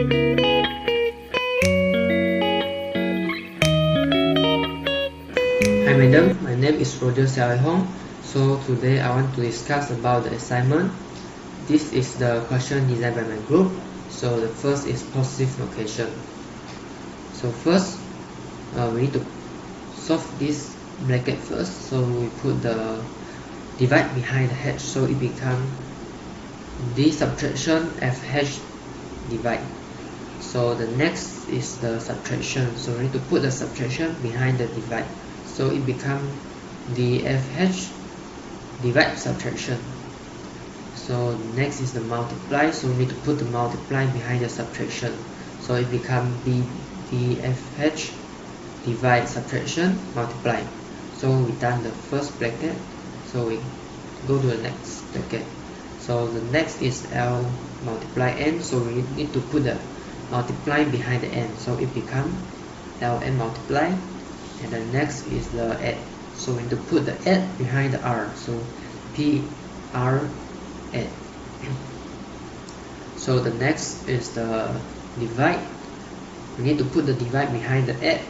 Hi madam, my name is Roger Hong. So today I want to discuss about the assignment. This is the question designed by my group. So the first is positive location. So first, we need to solve this bracket first. So we put the divide behind the h, so it becomes d subtraction fh divide. So the next is the subtraction. So we need to put the subtraction behind the divide. So it becomes dfh divide subtraction. So next is the multiply. So we need to put the multiply behind the subtraction. So it becomes dfh divide subtraction multiply. So we done the first bracket. So we go to the next bracket. So the next is L multiply n. So we need to put the multiply behind the n. So it becomes Ln multiply. And the next is the add. So we need to put the add behind the r. So p r add. So the next is the divide. We need to put the divide behind the add.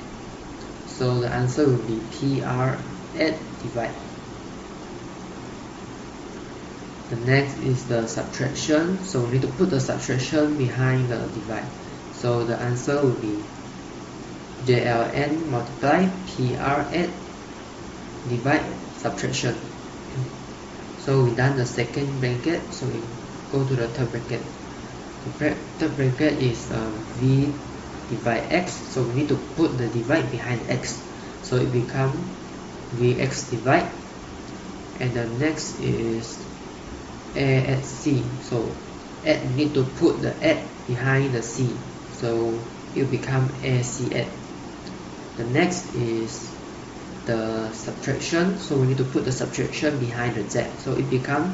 So the answer will be p r add divide. The next is the subtraction. So we need to put the subtraction behind the divide. So the answer will be JLN multiply PR add divide subtraction. So we done the second bracket. So we go to the third bracket. The third bracket is V divide X. So we need to put the divide behind X. So it becomes VX divide. And the next is A at C. So add, we need to put the add behind the C. So it will become AC add. The next is the subtraction. So we need to put the subtraction behind the Z. So it becomes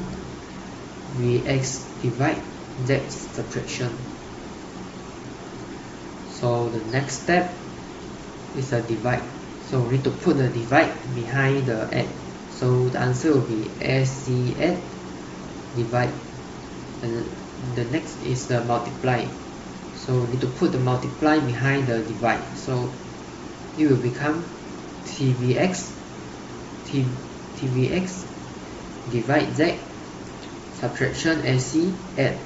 VX divide Z subtraction. So the next step is a divide. So we need to put the divide behind the add. So the answer will be AC add divide. And the next is the multiply. So we need to put the multiply behind the divide. So it will become TVX divide Z subtraction AC add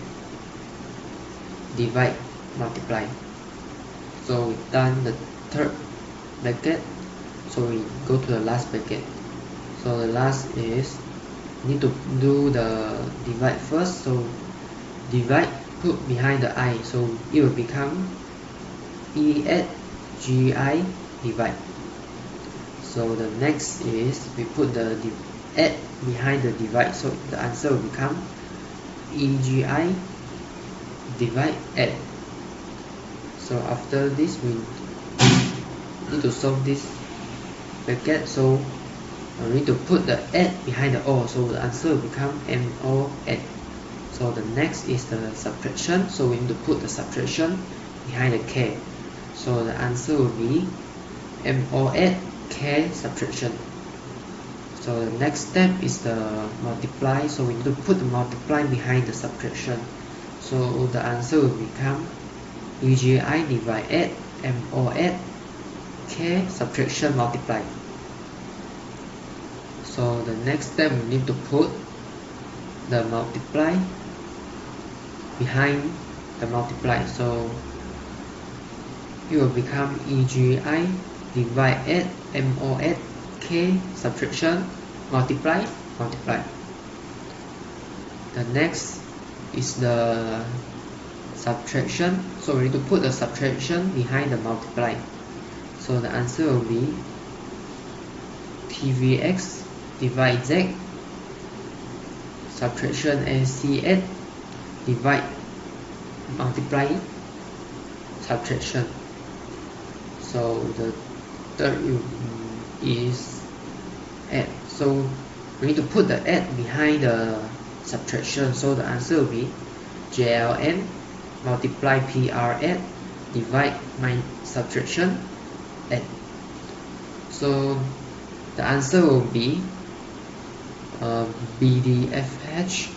divide multiply. So we done the third bracket. So we go to the last bracket. So the last is need to do the divide first. So divide put behind the I. So it will become E add GI divide. So the next is we put the add behind the divide. So the answer will become EGI divide add. So after this we need to solve this bracket. So we need to put the add behind the O. So the answer will become MO add. So the next is the subtraction. So we need to put the subtraction behind the K. So the answer will be MO add K subtraction. So the next step is the multiply. So we need to put the multiply behind the subtraction. So the answer will become EGI divide add MO add K subtraction multiply. So the next step we need to put the multiply behind the multiply. So it will become EGI divide add MO add K subtraction multiply. The next is the subtraction. So we need to put the subtraction behind the multiply. So the answer will be TVX divide Z subtraction AC add divide multiply subtraction. So the third is add. So we need to put the add behind the subtraction. So the answer will be JLN multiply PR add divide my subtraction add. So the answer will be BDFH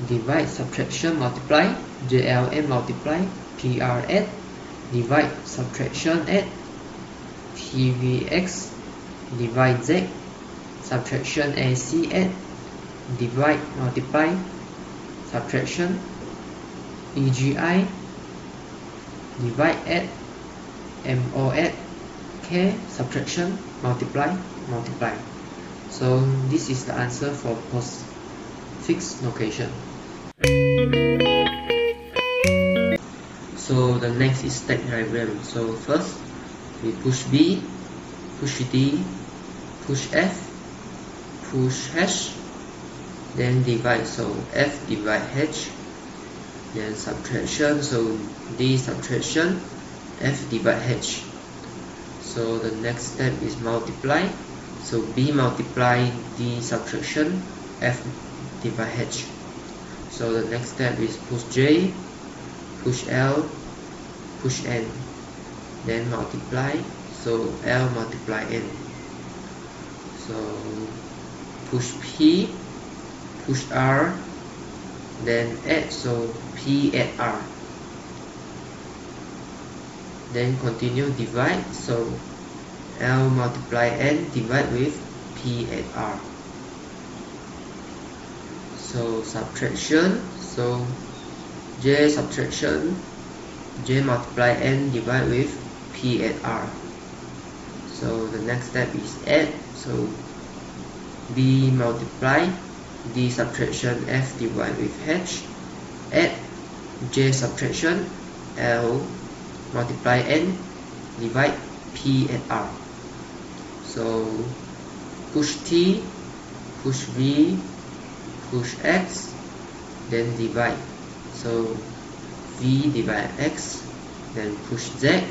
divide subtraction multiply JLN multiply PRS, divide subtraction S, TVX, divide Z, subtraction ACS, divide multiply, subtraction, EGI, divide S, MOS, K, subtraction, multiply. So this is the answer for postfix notation. So the next is stack diagram. So first we push B, push D, push F, push H, then divide. So F divide H, then subtraction. So D subtraction, F divide H. So the next step is multiply. So B multiply D subtraction, F divide H. So the next step is push J, push L, push N, then multiply. So L multiply N. So push P, push R, then add. So P add R. Then continue divide. So L multiply N divide with P add R. So subtraction. So J subtraction, J multiply N divide with P add R. So the next step is add. So B multiply D subtraction F divide with H, add J subtraction L multiply N divide P add R. So push T, push V, push X, then divide. So V divide X, then push Z,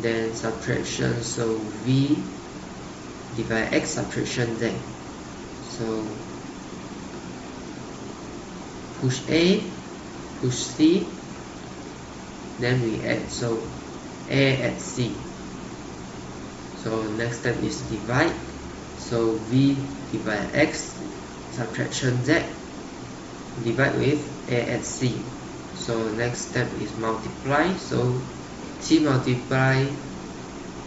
then subtraction. So V divide X subtraction Z. So push A, push C, then we add. So A add C. So next step is divide. So V divide X subtraction Z, divide with A add C. So next step is multiply. So T multiply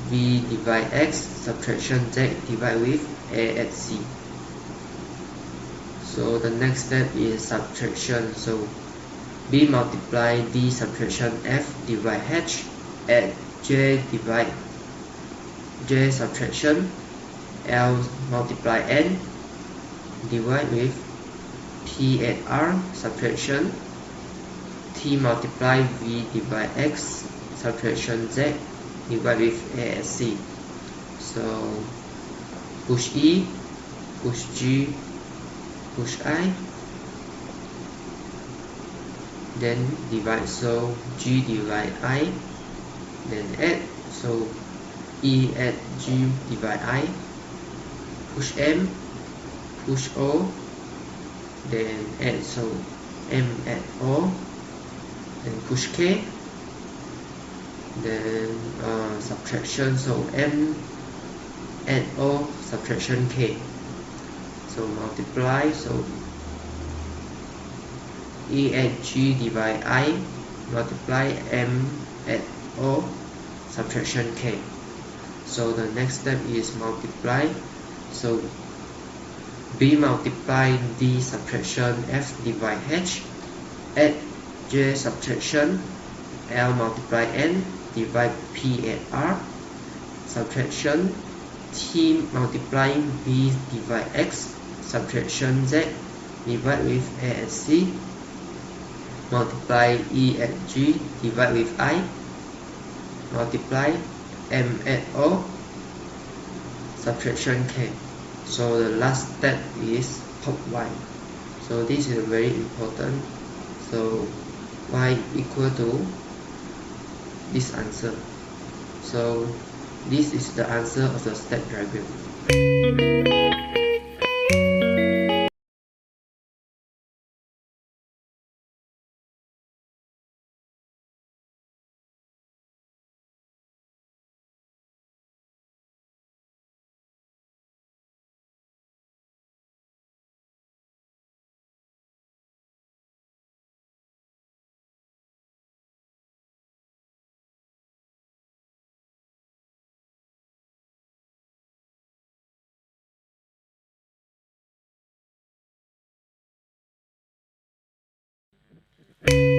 V divide X subtraction Z, divide with A add C. So the next step is subtraction. So B multiply D subtraction F divide H, add J divide J subtraction L multiply N, divide with P add R, subtraction T multiply V divide X subtraction Z, divide with A add C. So push E, push G, push I, then divide. So G divide I, then add. So E add G divide I, push M, push O, then add. So M add O, then push K, then subtraction. So M add O, subtraction K. So multiply. So E add G divide I, multiply M add O, subtraction K. So the next step is multiply. So B multiply D subtraction F divide H, add J subtraction L multiply N, divide P add R, subtraction T multiply B divide X, subtraction Z, divide with A add C, multiply E add G, divide with I, multiply M add O, subtraction K. So the last step is pop Y. So this is very important. So Y equal to this answer. So this is the answer of the stack diagram. you.